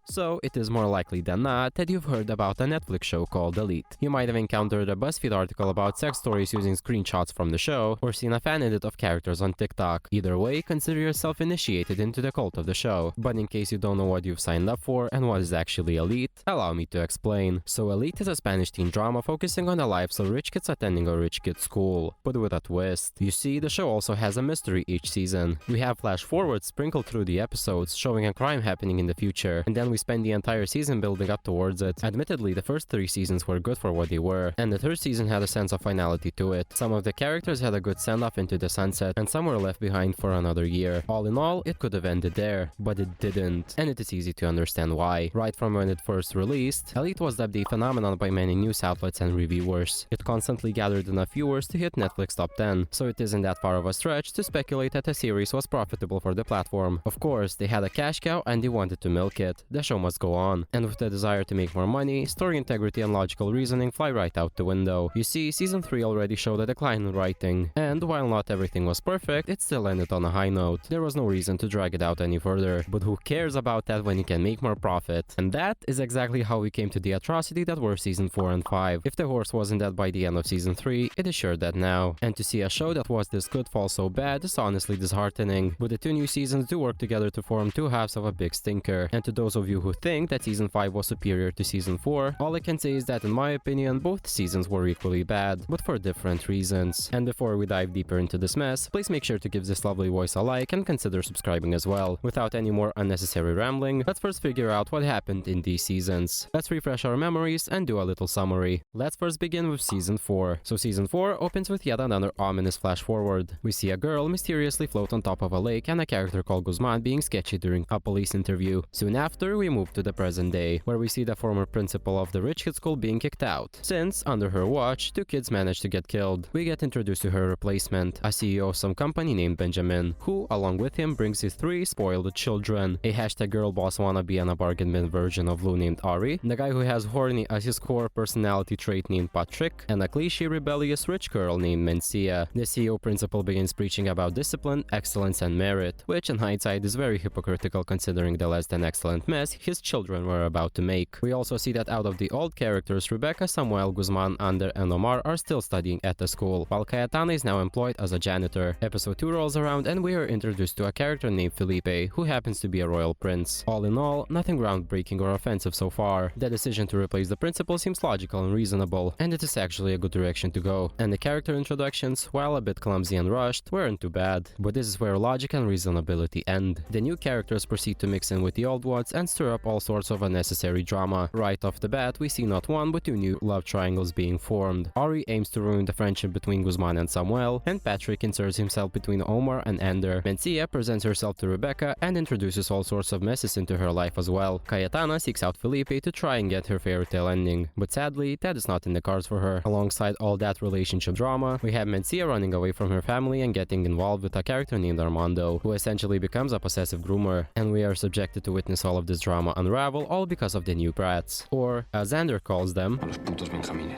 So, it is more likely than not that you've heard about a Netflix show called Elite. You might have encountered a BuzzFeed article about sex stories using screenshots from the show, or seen a fan edit of characters on TikTok. Either way, consider yourself initiated into the cult of the show. But in case you don't know what you've signed up for and what is actually Elite, allow me to explain. So Elite is a Spanish teen drama focusing on the lives of rich kids attending a rich kid school, but with a twist. You see, the show also has a mystery each season. We have flash forwards sprinkled through the episodes, showing a crime happening in the future, and then we spend the entire season building up towards it. Admittedly, the first 3 seasons were good for what they were, and the 3rd season had a sense of finality to it. Some of the characters had a good send-off into the sunset, and some were left behind for another year. All in all, it could have ended there, but it didn't, and it is easy to understand why. Right from when it first released, Elite was dubbed a phenomenon by many news outlets and reviewers. It constantly gathered enough viewers to hit Netflix top 10, so it isn't that far of a stretch to speculate that the series was profitable for the platform. Of course, they had a cash cow and they wanted to milk it. The show must go on. And with the desire to make more money, story integrity and logical reasoning fly right out the window. You see, season 3 already showed a decline in writing, and while not everything was perfect, it still ended on a high note. There was no reason to drag it out any further, but who cares about that when you can make more profit? And that is exactly how we came to the atrocity that were season 4 and 5. If the horse wasn't dead by the end of season 3, it is sure dead now. And to see a show that was this good fall so bad is honestly disheartening. But the 2 new seasons do work together to form 2 halves of a big stinker. And to those of you who think that season 5 was superior to season 4, all I can say is that in my opinion, both seasons were equally bad, but for different reasons. And before we dive deeper into this mess, please make sure to give this lovely voice a like and consider subscribing as well. Without any more unnecessary rambling, let's first figure out what happened in these seasons. Let's refresh our memories and do a little summary. Let's first begin with season 4. So season 4 opens with yet another ominous flash forward. We see a girl mysteriously float on top of a lake and a character called Guzman being sketchy during a police interview. Soon after, we move to the present day, where we see the former principal of the rich kid school being kicked out, since under her watch, 2 kids managed to get killed. We get introduced to her replacement, a CEO of some company named Benjamin, who along with him brings his 3 spoiled children, a hashtag girl boss wannabe and a bargain bin version of Lou named Ari, the guy who has horny as his core personality trait named Patrick, and a cliche rebellious rich girl named Mencia. The CEO principal begins preaching about discipline, excellence and merit, which in hindsight is very hypocritical considering the less than excellent mess his children were about to make. We also see that out of the old characters, Rebecca, Samuel, Guzman, Ander and Omar are still studying at the school, while Cayetana is now employed as a janitor. Episode 2 rolls around and we are introduced to a character named Felipe, who happens to be a royal prince. All in all, nothing groundbreaking or offensive so far. The decision to replace the principal seems logical and reasonable, and it is actually a good direction to go. And the character introductions, while a bit clumsy and rushed, weren't too bad. But this is where logic and reasonability end. The new characters proceed to mix in with the old ones and stir up all sorts of unnecessary drama. Right off the bat, we see not 1 but 2 new love triangles being formed. Ari aims to ruin the friendship between Guzman and Samuel, and Patrick inserts himself between Omar and Ander. Mencia presents herself to Rebecca and introduces all sorts of messes into her life as well. Cayetana seeks out Felipe to try and get her fairy tale ending, but sadly, that is not in the cards for her. Alongside all that relationship drama, we have Mencia running away from her family and getting involved with a character named Armando, who essentially becomes a possessive groomer, and we are subjected to witness all of this drama unravel, all because of the new brats, or as Ander calls them,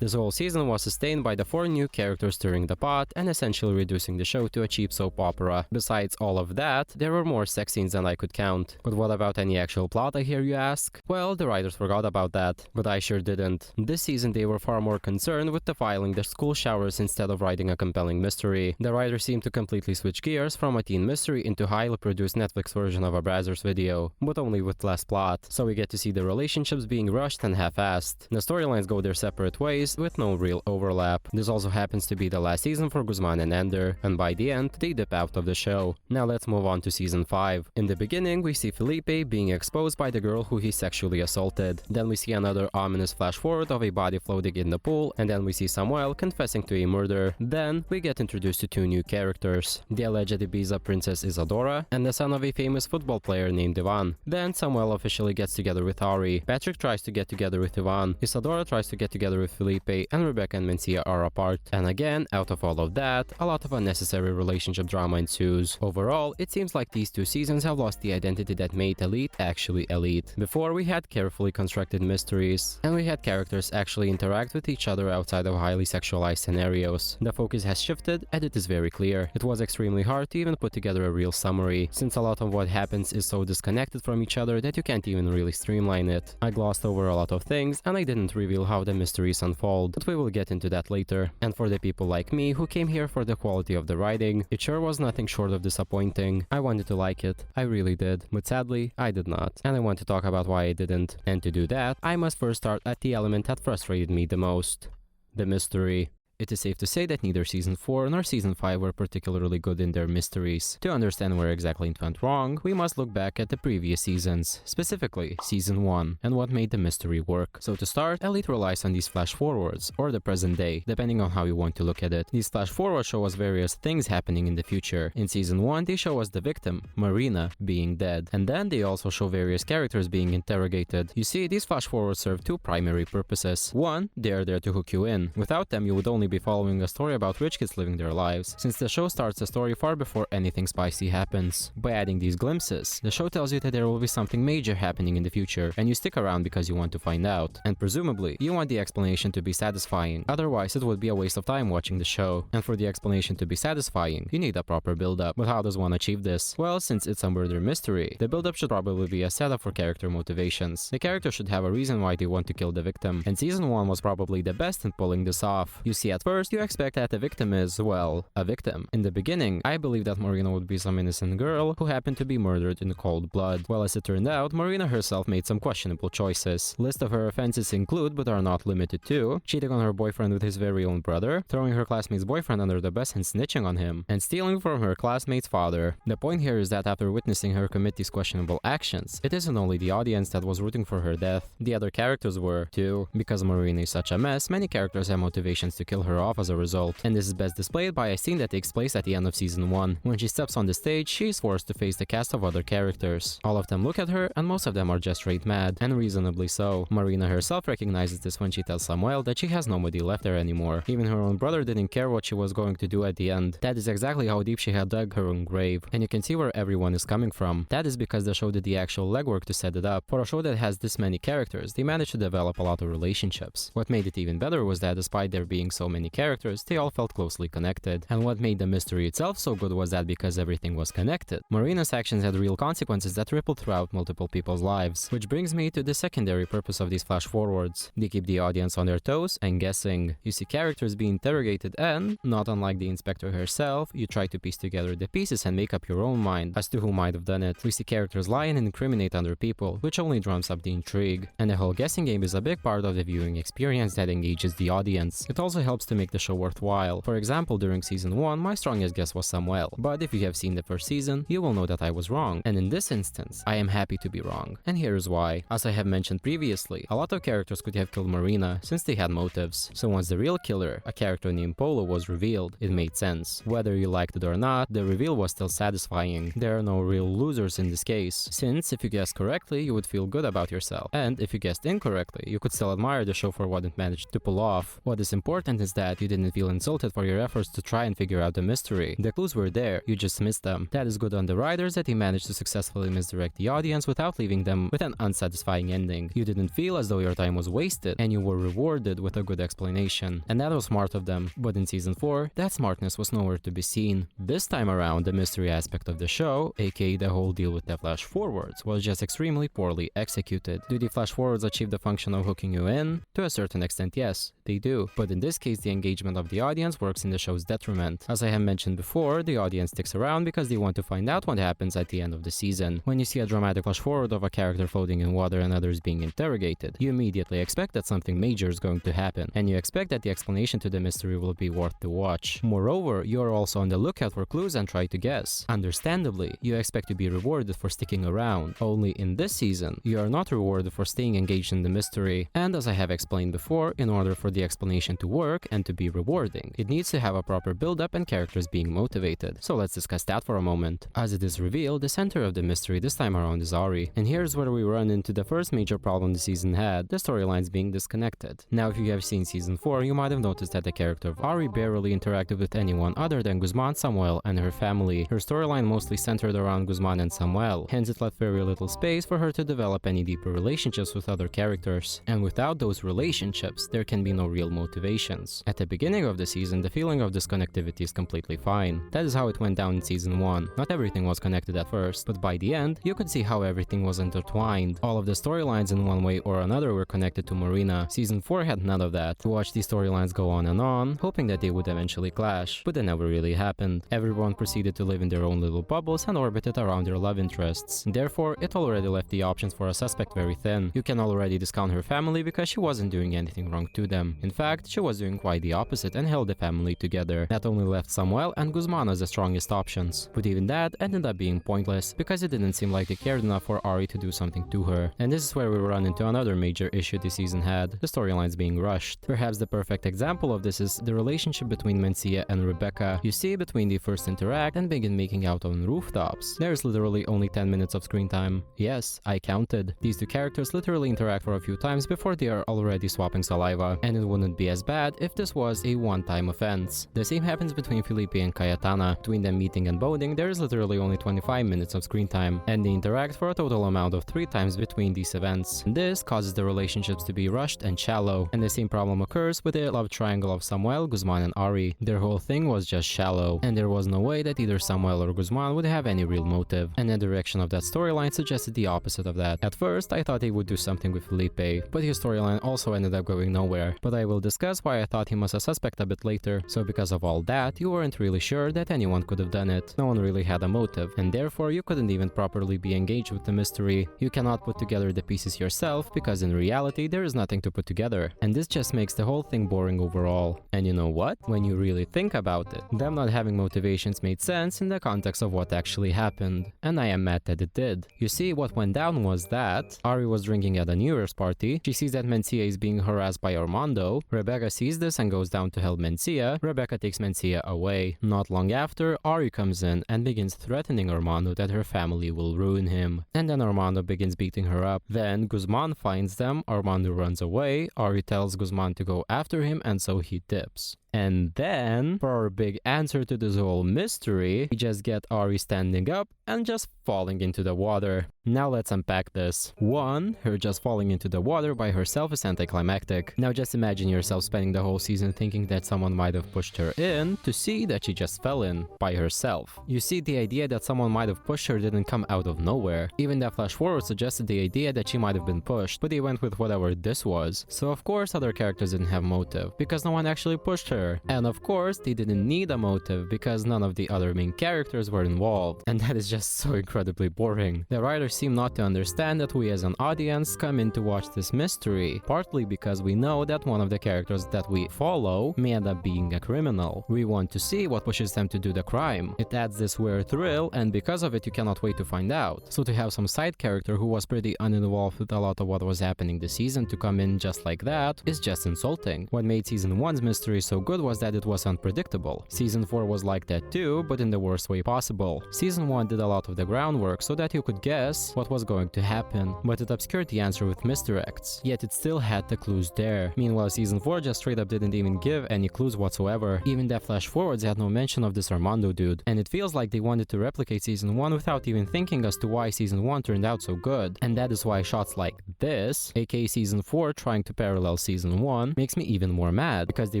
this whole season was sustained by the 4 new characters stirring the pot and essentially reducing the show to a cheap soap opera. Besides all of that, there were more sex scenes than I could count. But what about any actual plot, I hear you ask? Well, the writers forgot about that, but I sure didn't. This season they were far more concerned with defiling the school showers instead of writing a compelling mystery. The writers seemed to completely switch gears from a teen mystery into highly produced Netflix version of a Brazzers video, but only with less plot, so we get to see the relationships being rushed and half-assed. The storylines go their separate ways with no real overlap. This also happens to be the last season for Guzman and Ander, and by the end, they dip out of the show. Now let's move on to season 5. In the beginning, we see Felipe being exposed by the girl who he sexually assaulted. Then we see another ominous flash forward of a body floating in the pool, and then we see Samuel confessing to a murder. Then we get introduced to 2 new characters, the alleged Ibiza princess Isadora, and the son of a famous football player named Ivan. Then Samuel officially gets together with Ari. Patrick tries to get together with Ivan. Isadora tries to get together with Felipe, and Rebecca and Mencia are apart. And again, out of all of that, a lot of unnecessary relationship drama ensues. Overall, it seems like these two seasons have lost the identity that made Elite actually Elite. Before, we had carefully constructed mysteries, and we had characters actually interact with each other outside of highly sexualized scenarios. The focus has shifted, and it is very clear. It was extremely hard to even put together a real summary, since a lot of what happens is so disconnected from each other that you can't even really streamline it. I glossed over a lot of things, and I didn't reveal how the mysteries unfold, but we will get into that later. And for the people like me who came here for the quality of the writing, it sure was nothing short of disappointing. I wanted to like it, I really did, but sadly, I did not. And I want to talk about why I didn't. And to do that, I must first start at the element that frustrated me the most: the mystery. It is safe to say that neither Season 4 nor Season 5 were particularly good in their mysteries. To understand where exactly it went wrong, we must look back at the previous seasons, specifically Season 1, and what made the mystery work. So to start, Elite relies on these flash forwards, or the present day, depending on how you want to look at it. These flash forwards show us various things happening in the future. In Season 1, they show us the victim, Marina, being dead, and then they also show various characters being interrogated. You see, these flash forwards serve two primary purposes. One, they are there to hook you in. Without them, you would only be following a story about rich kids living their lives, since the show starts the story far before anything spicy happens. By adding these glimpses, the show tells you that there will be something major happening in the future, and you stick around because you want to find out. And presumably, you want the explanation to be satisfying, otherwise it would be a waste of time watching the show. And for the explanation to be satisfying, you need a proper build-up. But how does one achieve this? Well, since it's a murder mystery, the build-up should probably be a setup for character motivations. The character should have a reason why they want to kill the victim, and Season 1 was probably the best in pulling this off. You see, at first, you expect that the victim is, well, a victim. In the beginning, I believed that Marina would be some innocent girl who happened to be murdered in cold blood. Well, as it turned out, Marina herself made some questionable choices. List of her offenses include, but are not limited to, cheating on her boyfriend with his very own brother, throwing her classmate's boyfriend under the bus and snitching on him, and stealing from her classmate's father. The point here is that after witnessing her commit these questionable actions, it isn't only the audience that was rooting for her death. The other characters were, too. Because Marina is such a mess, many characters have motivations to kill her off as a result. And this is best displayed by a scene that takes place at the end of Season 1. When she steps on the stage, she is forced to face the cast of other characters. All of them look at her, and most of them are just straight mad, and reasonably so. Marina herself recognizes this when she tells Samuel that she has nobody left there anymore. Even her own brother didn't care what she was going to do at the end. That is exactly how deep she had dug her own grave. And you can see where everyone is coming from. That is because the show did the actual legwork to set it up. For a show that has this many characters, they managed to develop a lot of relationships. What made it even better was that despite there being so many characters, they all felt closely connected. And what made the mystery itself so good was that because everything was connected, Marina's actions had real consequences that rippled throughout multiple people's lives. Which brings me to the secondary purpose of these flash forwards. They keep the audience on their toes and guessing. You see characters being interrogated and, not unlike the inspector herself, you try to piece together the pieces and make up your own mind as to who might have done it. We see characters lie and incriminate other people, which only drums up the intrigue. And the whole guessing game is a big part of the viewing experience that engages the audience. It also helps to make the show worthwhile. For example, during Season 1, my strongest guess was Samuel, but if you have seen the first season, you will know that I was wrong. And in this instance, I am happy to be wrong. And here's why. As I have mentioned previously, a lot of characters could have killed Marina since they had motives. So once the real killer, a character named Polo, was revealed, it made sense. Whether you liked it or not, the reveal was still satisfying. There are no real losers in this case, since if you guessed correctly, you would feel good about yourself. And if you guessed incorrectly, you could still admire the show for what it managed to pull off. What is important is that you didn't feel insulted for your efforts to try and figure out the mystery. The clues were there, you just missed them. That is good on the writers that they managed to successfully misdirect the audience without leaving them with an unsatisfying ending. You didn't feel as though your time was wasted, and you were rewarded with a good explanation. And that was smart of them. But in Season 4, that smartness was nowhere to be seen. This time around, the mystery aspect of the show, aka the whole deal with the flash forwards, was just extremely poorly executed. Do the flash forwards achieve the function of hooking you in? To a certain extent, yes, they do. But in this case, the engagement of the audience works in the show's detriment. As I have mentioned before, the audience sticks around because they want to find out what happens at the end of the season. When you see a dramatic flash forward of a character floating in water and others being interrogated, you immediately expect that something major is going to happen, and you expect that the explanation to the mystery will be worth the watch. Moreover, you are also on the lookout for clues and try to guess. Understandably, you expect to be rewarded for sticking around. Only in this season, you are not rewarded for staying engaged in the mystery, and as I have explained before, in order for the explanation to work, quick and to be rewarding. It needs to have a proper build-up and characters being motivated. So let's discuss that for a moment. As it is revealed, the center of the mystery this time around is Ari. And here's where we run into the first major problem the season had, the storylines being disconnected. Now if you have seen season 4, you might have noticed that the character of Ari barely interacted with anyone other than Guzman, Samuel, and her family. Her storyline mostly centered around Guzman and Samuel, hence it left very little space for her to develop any deeper relationships with other characters. And without those relationships, there can be no real motivations. At the beginning of the season, the feeling of disconnectivity is completely fine. That is how it went down in season 1. Not everything was connected at first, but by the end, you could see how everything was intertwined. All of the storylines in one way or another were connected to Marina. Season 4 had none of that. You watched these storylines go on, hoping that they would eventually clash, but that never really happened. Everyone proceeded to live in their own little bubbles and orbited around their love interests. Therefore, it already left the options for a suspect very thin. You can already discount her family because she wasn't doing anything wrong to them. In fact, she was doing quite the opposite and held the family together. That only left Samuel and Guzman as the strongest options. But even that ended up being pointless because it didn't seem like they cared enough for Ari to do something to her. And this is where we run into another major issue this season had, the storylines being rushed. Perhaps the perfect example of this is the relationship between Mencia and Rebecca. You see between they first interact and begin making out on rooftops. There's literally only 10 minutes of screen time. Yes, I counted. These two characters literally interact for a few times before they are already swapping saliva, and it wouldn't be as bad if this was a one-time offense. The same happens between Felipe and Cayetana. Between them meeting and boning, there is literally only 25 minutes of screen time, and they interact for a total amount of 3 times between these events. This causes the relationships to be rushed and shallow, and the same problem occurs with the love triangle of Samuel, Guzman, and Ari. Their whole thing was just shallow, and there was no way that either Samuel or Guzman would have any real motive, and the direction of that storyline suggested the opposite of that. At first, I thought he would do something with Felipe, but his storyline also ended up going nowhere. But I will discuss why I thought him as a suspect a bit later. So because of all that, you weren't really sure that anyone could have done it. No one really had a motive, and therefore you couldn't even properly be engaged with the mystery. You cannot put together the pieces yourself, because in reality there is nothing to put together. And this just makes the whole thing boring overall. And you know what? When you really think about it, them not having motivations made sense in the context of what actually happened. And I am mad that it did. You see, what went down was that Ari was drinking at a New Year's party. She sees that Mencia is being harassed by Armando. Rebecca sees this and goes down to help Mencia. Rebecca takes Mencia away. Not long after, Ari comes in and begins threatening Armando that her family will ruin him. And then Armando begins beating her up. Then Guzman finds them. Armando runs away. Ari tells Guzman to go after him, and so he dips. And then, for our big answer to this whole mystery, we just get Ari standing up and just falling into the water. Now let's unpack this. 1. Her just falling into the water by herself is anticlimactic. Now just imagine yourself spending the whole season thinking that someone might have pushed her in, to see that she just fell in by herself. You see, the idea that someone might have pushed her didn't come out of nowhere. Even the flash forward suggested the idea that she might have been pushed, but they went with whatever this was. So of course other characters didn't have motive, because no one actually pushed her. And of course they didn't need a motive, because none of the other main characters were involved. And that is just so incredibly boring. The writers seem not to understand that we as an audience come in to watch this mystery, partly because we know that one of the characters that we follow may end up being a criminal. We want to see what pushes them to do the crime. It adds this weird thrill, and because of it you cannot wait to find out. So to have some side character who was pretty uninvolved with a lot of what was happening this season to come in just like that is just insulting. What made season 1's mystery so good was that it was unpredictable. Season 4 was like that too, but in the worst way possible. Season 1 did a lot of the groundwork so that you could guess what was going to happen, but it obscured the answer with misdirects, yet it still had the clues there. Meanwhile, season 4 just straight up didn't even give any clues whatsoever. Even the flash forwards had no mention of this Armando dude, and it feels like they wanted to replicate season 1 without even thinking as to why season 1 turned out so good. And that is why shots like this, aka season 4 trying to parallel season 1, makes me even more mad, because they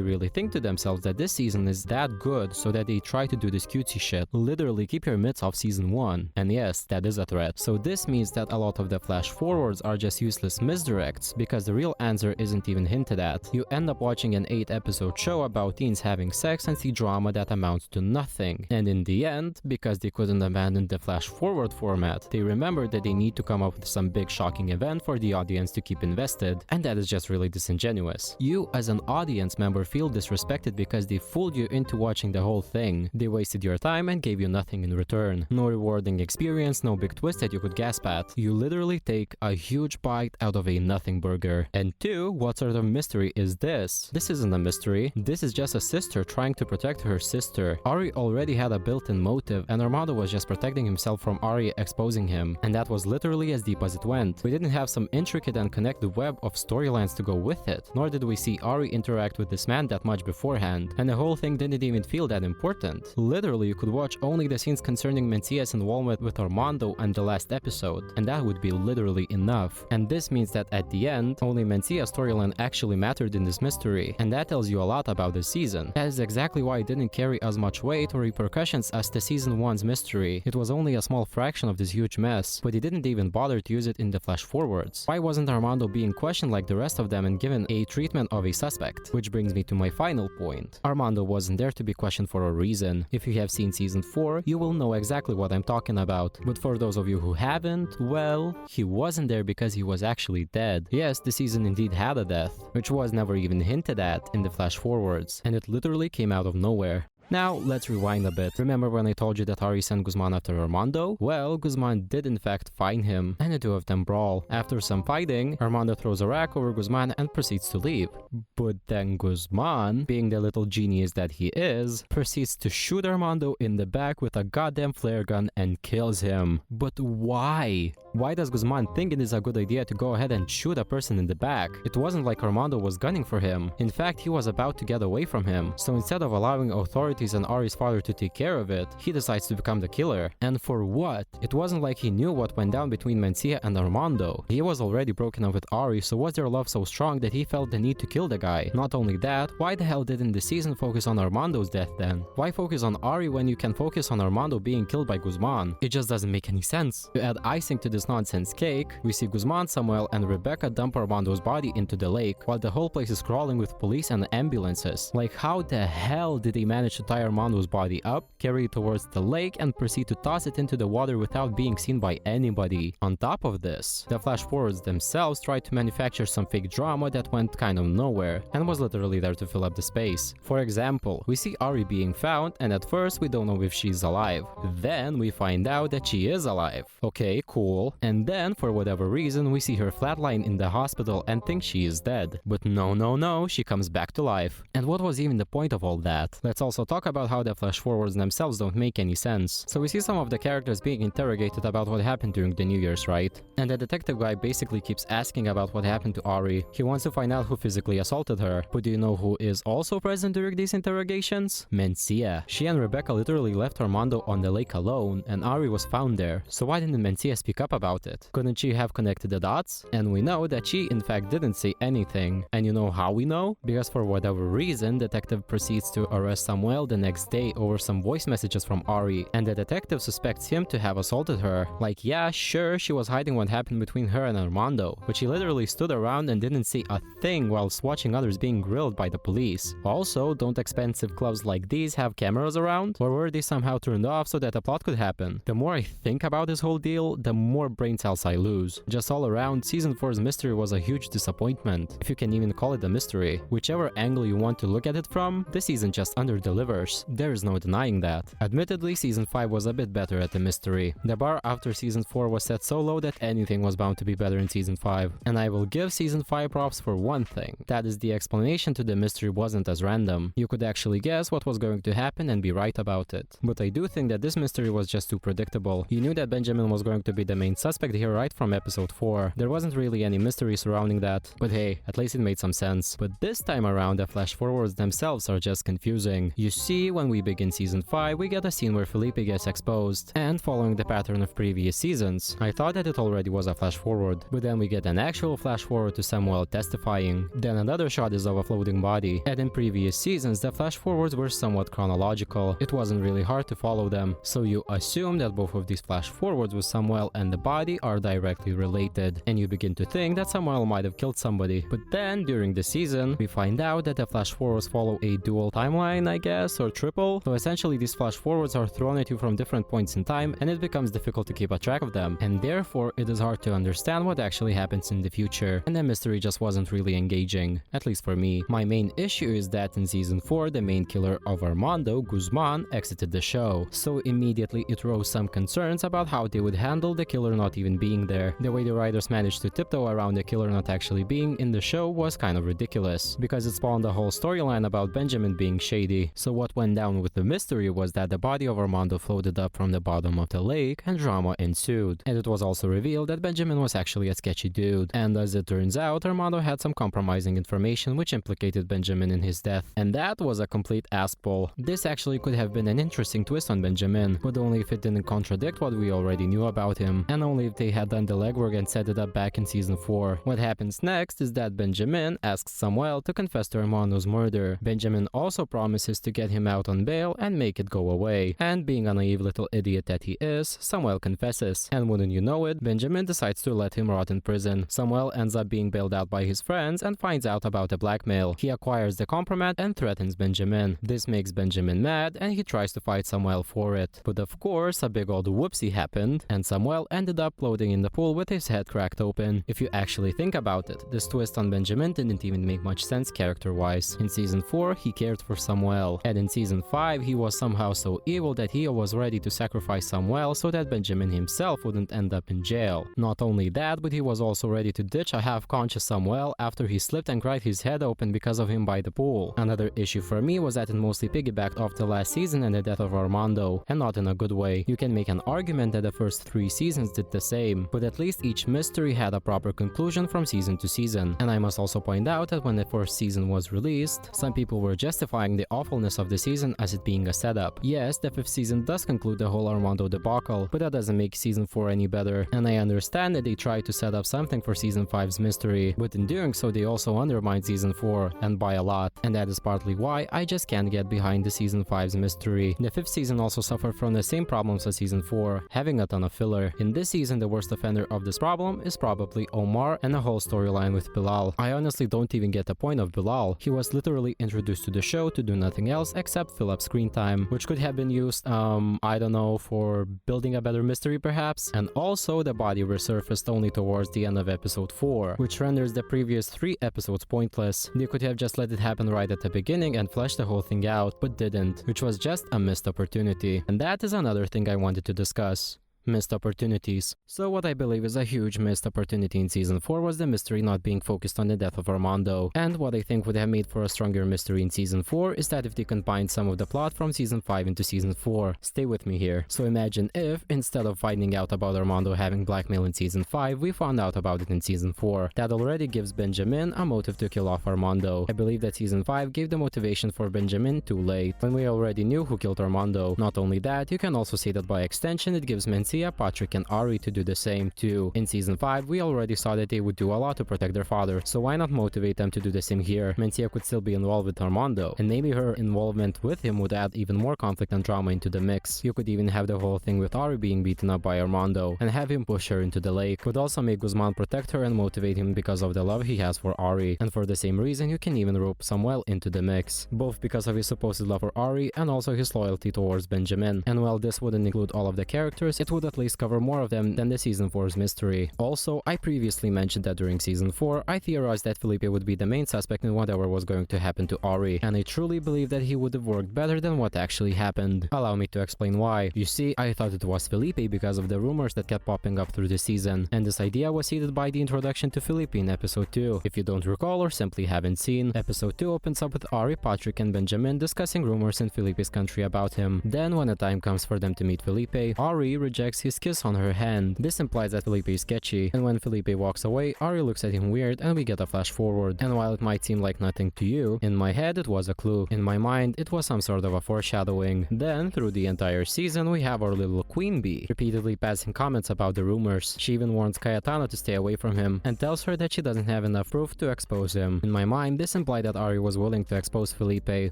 really think to themselves that this season is that good so that they try to do this cutesy shit, literally keep your mitts off season 1. And yes, that is a threat. So this means that a lot of the flash forwards are just useless misdirects, because the real answer isn't even hinted at. You end up watching an 8-episode show about teens having sex and see drama that amounts to nothing. And in the end, because they couldn't abandon the flash forward format, they remembered that they need to come up with some big shocking event for the audience to keep invested, and that is just really disingenuous. You as an audience member feel disrespected respect it because they fooled you into watching the whole thing. They wasted your time and gave you nothing in return. No rewarding experience, no big twist that you could gasp at. You literally take a huge bite out of a nothing burger. And 2, what sort of mystery is this? This isn't a mystery. This is just a sister trying to protect her sister. Ari already had a built-in motive, and Armando was just protecting himself from Ari exposing him. And that was literally as deep as it went. We didn't have some intricate and connected web of storylines to go with it, nor did we see Ari interact with this man that much beforehand. And the whole thing didn't even feel that important. Literally, you could watch only the scenes concerning Mencia's involvement with Armando and the last episode, and that would be literally enough. And this means that at the end, only Mencia's storyline actually mattered in this mystery, and that tells you a lot about the season. That is exactly why it didn't carry as much weight or repercussions as the season 1's mystery. It was only a small fraction of this huge mess, but he didn't even bother to use it in the flash forwards. Why wasn't Armando being questioned like the rest of them and given a treatment of a suspect? Which brings me to my final point. Armando wasn't there to be questioned for a reason. If you have seen season 4, you will know exactly what I'm talking about. But for those of you who haven't, well, he wasn't there because he was actually dead. Yes, the season indeed had a death, which was never even hinted at in the flash forwards, and it literally came out of nowhere. Now, let's rewind a bit. Remember when I told you that Ari sent Guzman after Armando? Well, Guzman did in fact find him, and the two of them brawl. After some fighting, Armando throws a rack over Guzman and proceeds to leave. But then Guzman, being the little genius that he is, proceeds to shoot Armando in the back with a goddamn flare gun and kills him. But why? Why does Guzman think it is a good idea to go ahead and shoot a person in the back? It wasn't like Armando was gunning for him. In fact, he was about to get away from him. So instead of allowing authorities and Ari's father to take care of it, he decides to become the killer. And for what? It wasn't like he knew what went down between Mencia and Armando. He was already broken up with Ari, so was their love so strong that he felt the need to kill the guy? Not only that, why the hell didn't the season focus on Armando's death then? Why focus on Ari when you can focus on Armando being killed by Guzman? It just doesn't make any sense. To add icing to this nonsense cake, we see Guzman, Samuel, and Rebecca dump Armando's body into the lake while the whole place is crawling with police and ambulances. Like, how the hell did they manage to tie Armando's body up, carry it towards the lake, and proceed to toss it into the water without being seen by anybody? On top of this, the flash forwards themselves tried to manufacture some fake drama that went kind of nowhere and was literally there to fill up the space. For example, we see Ari being found, and at first we don't know if she's alive. Then we find out that she is alive. Okay, cool. And then, for whatever reason, we see her flatline in the hospital and think she is dead. But no, she comes back to life. And what was even the point of all that? Let's also talk about how the flash forwards themselves don't make any sense. So we see some of the characters being interrogated about what happened during the New Year's, right? And the detective guy basically keeps asking about what happened to Ari. He wants to find out who physically assaulted her. But do you know who is also present during these interrogations? Mencia. She and Rebecca literally left Armando on the lake alone, and Ari was found there. So why didn't Mencia speak up about it? Couldn't she have connected the dots? And we know that she in fact didn't say anything. And you know how we know? Because for whatever reason, detective proceeds to arrest Samuel the next day over some voice messages from Ari, and the detective suspects him to have assaulted her. Like, yeah, sure, she was hiding what happened between her and Armando, but she literally stood around and didn't say a thing whilst watching others being grilled by the police. Also, don't expensive clubs like these have cameras around? Or were they somehow turned off so that a plot could happen? The more I think about this whole deal, the more brain cells I lose. Just all around, season 4's mystery was a huge disappointment, if you can even call it a mystery. Whichever angle you want to look at it from, this season just under-delivers. There is no denying that. Admittedly, season 5 was a bit better at the mystery. The bar after season 4 was set so low that anything was bound to be better in season 5. And I will give season 5 props for one thing. That is, the explanation to the mystery wasn't as random. You could actually guess what was going to happen and be right about it. But I do think that this mystery was just too predictable. You knew that Benjamin was going to be the main suspect here right from episode 4. There wasn't really any mystery surrounding that. But hey, at least it made some sense. But this time around, the flash forwards themselves are just confusing. You see, when we begin season 5, we get a scene where Felipe gets exposed, and following the pattern of previous seasons, I thought that it already was a flash forward, but then we get an actual flash forward to Samuel testifying. Then another shot is of a floating body, and in previous seasons the flash forwards were somewhat chronological. It wasn't really hard to follow them, so you assume that both of these flash forwards with Samuel and the body are directly related, and you begin to think that Samuel might have killed somebody. But then, during the season, we find out that the flash forwards follow a dual timeline, I guess, or triple. So essentially, these flash forwards are thrown at you from different points in time, and it becomes difficult to keep a track of them, and therefore it is hard to understand what actually happens in the future, and the mystery just wasn't really engaging, at least for me. My main issue is that in season 4, the main killer of Armando, Guzman, exited the show, so immediately it rose some concerns about how they would handle the killer not even being there. The way the writers managed to tiptoe around the killer not actually being in the show was kind of ridiculous, because it spawned a whole storyline about Benjamin being shady. So what went down with the mystery was that the body of Armando floated up from the bottom of the lake, and drama ensued. And it was also revealed that Benjamin was actually a sketchy dude, and as it turns out, Armando had some compromising information which implicated Benjamin in his death, and that was a complete ass-pull. This actually could have been an interesting twist on Benjamin, but only if it didn't contradict what we already knew about him, and only if they had done the legwork and set it up back in season 4. What happens next is that Benjamin asks Samuel to confess to Armando's murder. Benjamin also promises to get him out on bail and make it go away, and being a naive little idiot that he is, Samuel confesses, and wouldn't you know it, Benjamin decides to let him rot in prison. Samuel ends up being bailed out by his friends and finds out about the blackmail. He acquires the compromat and threatens Benjamin. This makes Benjamin mad, and he tries to fight Samuel for it. But of course, a big old whoopsie happened, and Samuel ended up floating in the pool with his head cracked open. If you actually think about it, this twist on Benjamin didn't even make much sense character-wise. In season 4, he cared for Samuel, and in season 5, he was somehow so evil that he was ready to sacrifice Samuel so that Benjamin himself wouldn't end up in jail. Not only that, but he was also ready to ditch a half-conscious Samuel after he slipped and cried his head open because of him by the pool. Another issue for me was that it mostly piggybacked off the last season and the death of Armando, and not in a good way. You can make an argument that the first 3 seasons did the same, but at least each mystery had a proper conclusion from season to season. And I must also point out that when the first season was released, some people were justifying the awfulness of the season as it being a setup. Yes, the 5th season does conclude the whole Armando debacle, but that doesn't make season 4 any better, and I understand that they tried to set up something for season 5's mystery, but in doing so they also undermined season 4, and by a lot, and that is partly why I just can't get behind the season 5's mystery. The 5th season also suffered from the same problems as season 4, having a ton of filler. In this season, the worst offender of this problem is probably Omar and the whole storyline with Bilal. I honestly don't even get the point of Bilal. He was literally introduced to the show to do nothing else except fill up screen time, which could have been used, I don't know, for building a better mystery perhaps. And also, the body resurfaced only towards the end of episode 4, which renders the previous 3 episodes pointless. They could have just let it happen right at the beginning and fleshed the whole thing out, but didn't, which was just a missed opportunity. And that is another thing I wanted to discuss. Missed opportunities. So what I believe is a huge missed opportunity in season 4 was the mystery not being focused on the death of Armando. And what I think would have made for a stronger mystery in season 4 is that if they combined some of the plot from season 5 into season 4. Stay with me here. So imagine if, instead of finding out about Armando having blackmail in season 5, we found out about it in season 4. That already gives Benjamin a motive to kill off Armando. I believe that season 5 gave the motivation for Benjamin too late, when we already knew who killed Armando. Not only that, you can also say that by extension it gives Mencia, Patrick, and Ari to do the same too. In season 5, we already saw that they would do a lot to protect their father, so why not motivate them to do the same here? Mencia could still be involved with Armando, and maybe her involvement with him would add even more conflict and drama into the mix. You could even have the whole thing with Ari being beaten up by Armando, and have him push her into the lake. Would also make Guzman protect her and motivate him because of the love he has for Ari, and for the same reason you can even rope Samuel into the mix, both because of his supposed love for Ari and also his loyalty towards Benjamin. And while this wouldn't include all of the characters, it would at least cover more of them than the season 4's mystery. Also, I previously mentioned that during season 4, I theorized that Felipe would be the main suspect in whatever was going to happen to Ari, and I truly believe that he would have worked better than what actually happened. Allow me to explain why. You see, I thought it was Felipe because of the rumors that kept popping up through the season, and this idea was seeded by the introduction to Felipe in episode 2. If you don't recall or simply haven't seen, episode 2 opens up with Ari, Patrick, and Benjamin discussing rumors in Felipe's country about him. Then, when the time comes for them to meet Felipe, Ari rejects his kiss on her hand. This implies that Felipe is sketchy, and when Felipe walks away, Ari looks at him weird and we get a flash forward. And while it might seem like nothing to you, in my head it was a clue. In my mind, it was some sort of a foreshadowing. Then, through the entire season, we have our little queen bee, repeatedly passing comments about the rumors. She even warns Cayetano to stay away from him, and tells her that she doesn't have enough proof to expose him. In my mind, this implied that Ari was willing to expose Felipe,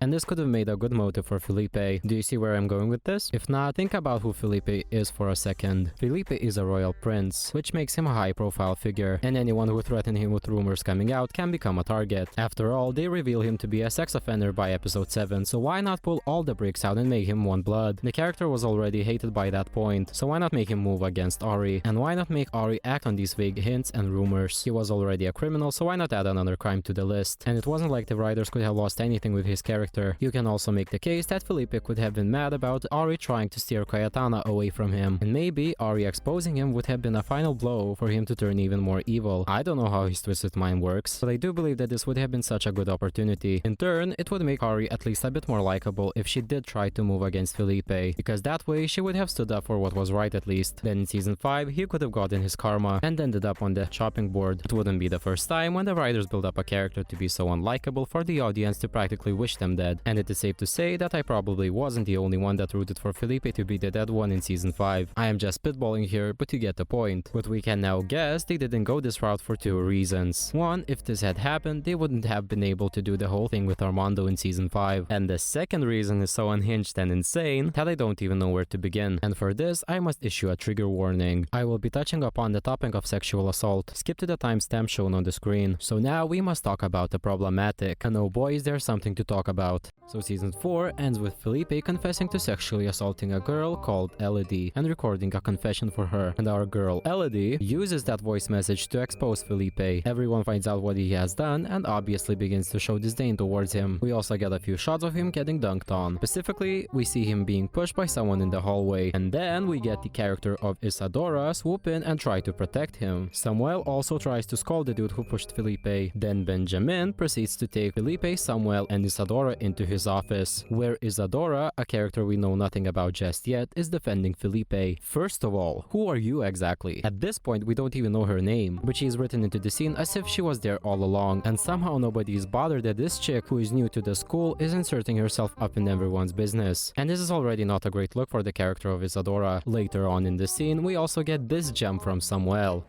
and this could have made a good motive for Felipe. Do you see where I'm going with this? If not, think about who Felipe is for a second. Felipe is a royal prince, which makes him a high-profile figure, and anyone who threatens him with rumors coming out can become a target. After all, they reveal him to be a sex offender by episode 7, so why not pull all the bricks out and make him want blood? The character was already hated by that point, so why not make him move against Ari? And why not make Ari act on these vague hints and rumors? He was already a criminal, so why not add another crime to the list? And it wasn't like the writers could have lost anything with his character. You can also make the case that Felipe could have been mad about Ari trying to steer Cayetana away from him, and maybe Ari exposing him would have been a final blow for him to turn even more evil. I don't know how his twisted mind works, but I do believe that this would have been such a good opportunity. In turn, it would make Ari at least a bit more likable if she did try to move against Felipe, because that way she would have stood up for what was right at least. Then in season 5, he could have gotten his karma and ended up on the chopping board. It wouldn't be the first time when the writers build up a character to be so unlikable for the audience to practically wish them dead, and it is safe to say that I probably wasn't the only one that rooted for Felipe to be the dead one in season 5. I am just spitballing here, but you get the point. But we can now guess they didn't go this route for 2 reasons. One, if this had happened, they wouldn't have been able to do the whole thing with Armando in season 5. And the second reason is so unhinged and insane that I don't even know where to begin. And for this, I must issue a trigger warning. I will be touching upon the topic of sexual assault. Skip to the timestamp shown on the screen. So now we must talk about the problematic. And oh boy, is there something to talk about. So season 4 ends with Felipe confessing to sexually assaulting a girl called Elodie and recording a confession for her. And our girl Elodie uses that voice message to expose Felipe. Everyone finds out what he has done and obviously begins to show disdain towards him. We also get a few shots of him getting dunked on. Specifically, we see him being pushed by someone in the hallway. And then we get the character of Isadora swoop in and try to protect him. Samuel also tries to scold the dude who pushed Felipe. Then Benjamin proceeds to take Felipe, Samuel, and Isadora into his office, where Isadora, a character we know nothing about just yet, is defending Felipe. First of all, who are you exactly? At this point, we don't even know her name, but she is written into the scene as if she was there all along, and somehow nobody is bothered that this chick who is new to the school is inserting herself up in everyone's business. And this is already not a great look for the character of Isadora. Later on in the scene, we also get this gem from Samuel.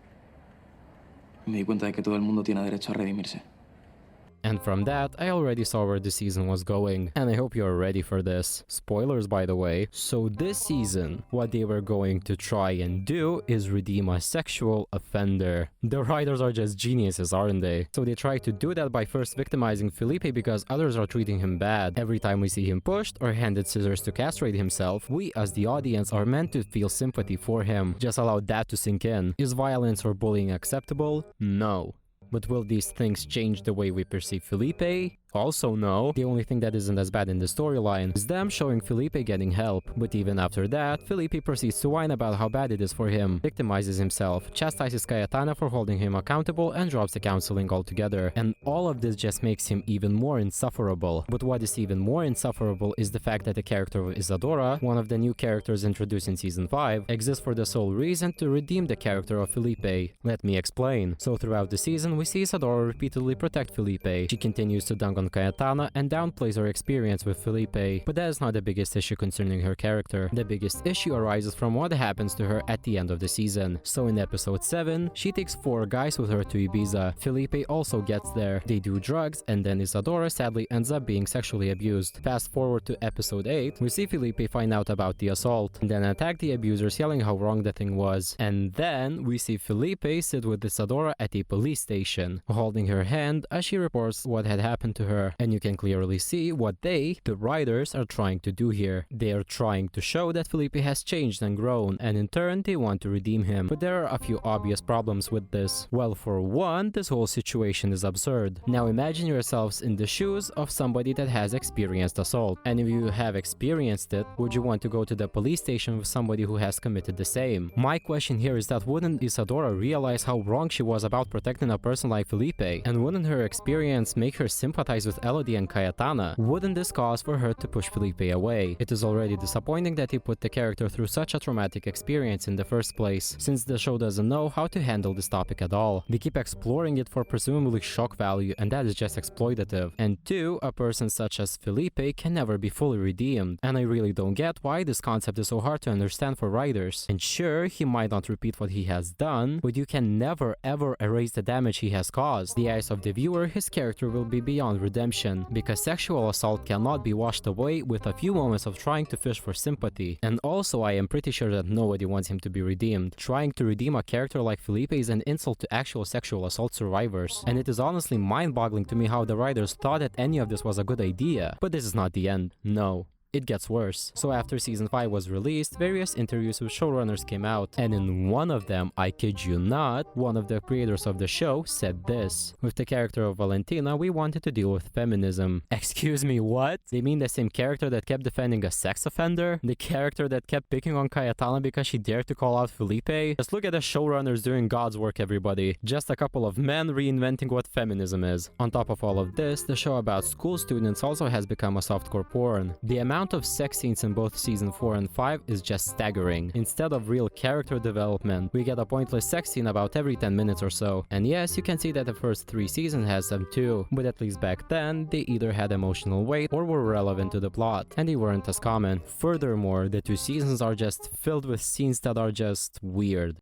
Me di cuenta de que todo el mundo tiene derecho a redimirse. And from that, I already saw where the season was going, and I hope you're ready for this. Spoilers, by the way. So this season, what they were going to try and do is redeem a sexual offender. The writers are just geniuses, aren't they? So they try to do that by first victimizing Felipe because others are treating him bad. Every time we see him pushed or handed scissors to castrate himself, we as the audience are meant to feel sympathy for him. Just allow that to sink in. Is violence or bullying acceptable? No. But will these things change the way we perceive Felipe? Also no. The only thing that isn't as bad in the storyline is them showing Felipe getting help. But even after that, Felipe proceeds to whine about how bad it is for him, victimizes himself, chastises Cayetana for holding him accountable, and drops the counseling altogether. And all of this just makes him even more insufferable. But what is even more insufferable is the fact that the character of Isadora, one of the new characters introduced in season 5, exists for the sole reason to redeem the character of Felipe. Let me explain. So throughout the season, we see Isadora repeatedly protect Felipe. She continues to dunk on Cayetana and downplays her experience with Felipe, but that is not the biggest issue concerning her character. The biggest issue arises from what happens to her at the end of the season. So in episode 7, she takes 4 guys with her to Ibiza. Felipe also gets there. They do drugs, and then Isadora sadly ends up being sexually abused. Fast forward to episode 8, we see Felipe find out about the assault, and then attack the abusers, yelling how wrong the thing was. And then we see Felipe sit with Isadora at a police station, holding her hand as she reports what had happened to her. And you can clearly see what they, the writers, are trying to do here. They are trying to show that Felipe has changed and grown, and in turn they want to redeem him. But there are a few obvious problems with this. Well, for one, this whole situation is absurd. Now imagine yourselves in the shoes of somebody that has experienced assault. And if you have experienced it, would you want to go to the police station with somebody who has committed the same? My question here is that wouldn't Isadora realize how wrong she was about protecting a person like Felipe? And wouldn't her experience make her sympathize with Elodie and Cayetana? Wouldn't this cause for her to push Felipe away? It is already disappointing that he put the character through such a traumatic experience in the first place, since the show doesn't know how to handle this topic at all. They keep exploring it for presumably shock value, and that is just exploitative. And 2, a person such as Felipe can never be fully redeemed, and I really don't get why this concept is so hard to understand for writers. And sure, he might not repeat what he has done, but you can never ever erase the damage he has caused. The eyes of the viewer, his character will be beyond redeemable. redemption, because sexual assault cannot be washed away with a few moments of trying to fish for sympathy. And also, I am pretty sure that nobody wants him to be redeemed. Trying to redeem a character like Felipe is an insult to actual sexual assault survivors, and it is honestly mind-boggling to me how the writers thought that any of this was a good idea. But this is not the end. No. It gets worse. So after season 5 was released, various interviews with showrunners came out, and in one of them, I kid you not, one of the creators of the show said this: "With the character of Valentina, we wanted to deal with feminism." Excuse me, what? They mean the same character that kept defending a sex offender? The character that kept picking on Cayetana because she dared to call out Felipe? Just look at the showrunners doing God's work, everybody. Just a couple of men reinventing what feminism is. On top of all of this, the show about school students also has become a softcore porn. The amount of sex scenes in both season 4 and 5 is just staggering. Instead of real character development, we get a pointless sex scene about every 10 minutes or so. And yes, you can see that the first 3 seasons has them too, but at least back then, they either had emotional weight or were relevant to the plot, and they weren't as common. Furthermore, the 2 seasons are just filled with scenes that are just weird.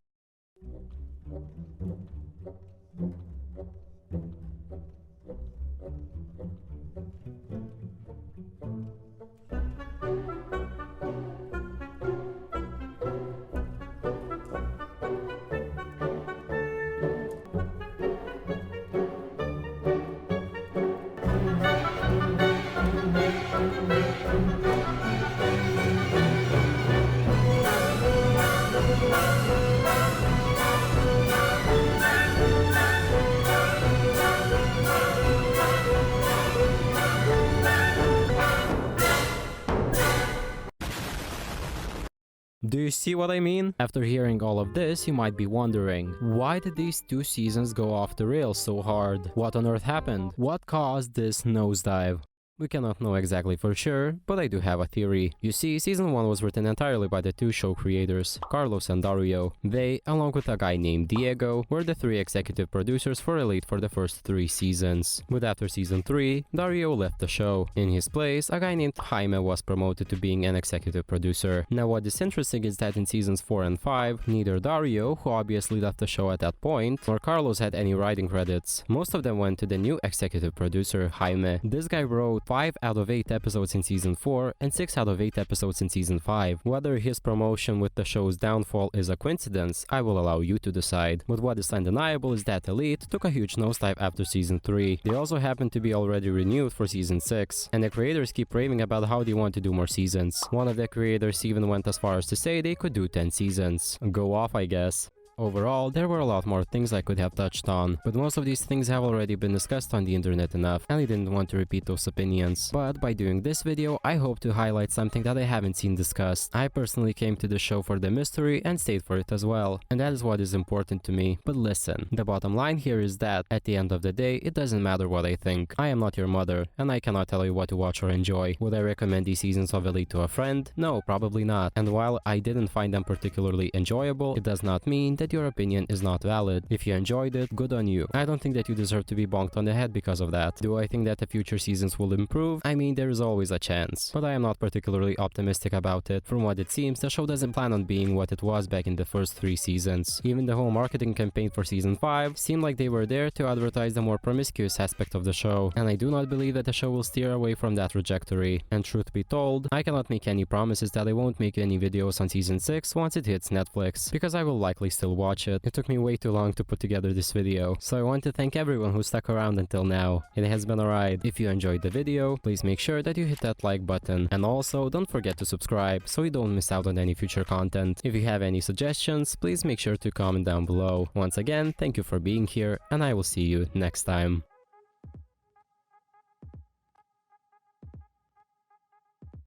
Do you see what I mean? After hearing all of this, you might be wondering, why did these 2 seasons go off the rails so hard? What on earth happened? What caused this nosedive? We cannot know exactly for sure, but I do have a theory. You see, season 1 was written entirely by the 2 show creators, Carlos and Dario. They, along with a guy named Diego, were the 3 executive producers for Elite for the first 3 seasons. But after season 3, Dario left the show. In his place, a guy named Jaime was promoted to being an executive producer. Now what is interesting is that in seasons 4 and 5, neither Dario, who obviously left the show at that point, nor Carlos had any writing credits. Most of them went to the new executive producer, Jaime. This guy wrote 5 out of 8 episodes in season 4 and 6 out of 8 episodes in season 5. Whether his promotion with the show's downfall is a coincidence, I will allow you to decide. But what is undeniable is that Elite took a huge nosedive after season 3. They also happen to be already renewed for season 6, and the creators keep raving about how they want to do more seasons. One of the creators even went as far as to say they could do 10 seasons. Go off, I guess. Overall, there were a lot more things I could have touched on, but most of these things have already been discussed on the internet enough, and I didn't want to repeat those opinions. But by doing this video, I hope to highlight something that I haven't seen discussed. I personally came to the show for the mystery and stayed for it as well, and that is what is important to me. But listen, the bottom line here is that, at the end of the day, it doesn't matter what I think. I am not your mother, and I cannot tell you what to watch or enjoy. Would I recommend these seasons of Elite to a friend? No, probably not. And while I didn't find them particularly enjoyable, it does not mean that your opinion is not valid. If you enjoyed it, good on you. I don't think that you deserve to be bonked on the head because of that. Do I think that the future seasons will improve? I mean, there is always a chance, but I am not particularly optimistic about it. From what it seems, the show doesn't plan on being what it was back in the first 3 seasons. Even the whole marketing campaign for season 5 seemed like they were there to advertise the more promiscuous aspect of the show, and I do not believe that the show will steer away from that trajectory. And truth be told, I cannot make any promises that I won't make any videos on season 6 once it hits Netflix, because I will likely still watch it. It took me way too long to put together this video, so I want to thank everyone who stuck around until now. It has been a ride. If you enjoyed the video, please make sure that you hit that like button, and also don't forget to subscribe so you don't miss out on any future content. If you have any suggestions, please make sure to comment down below. Once again, thank you for being here, and I will see you next time.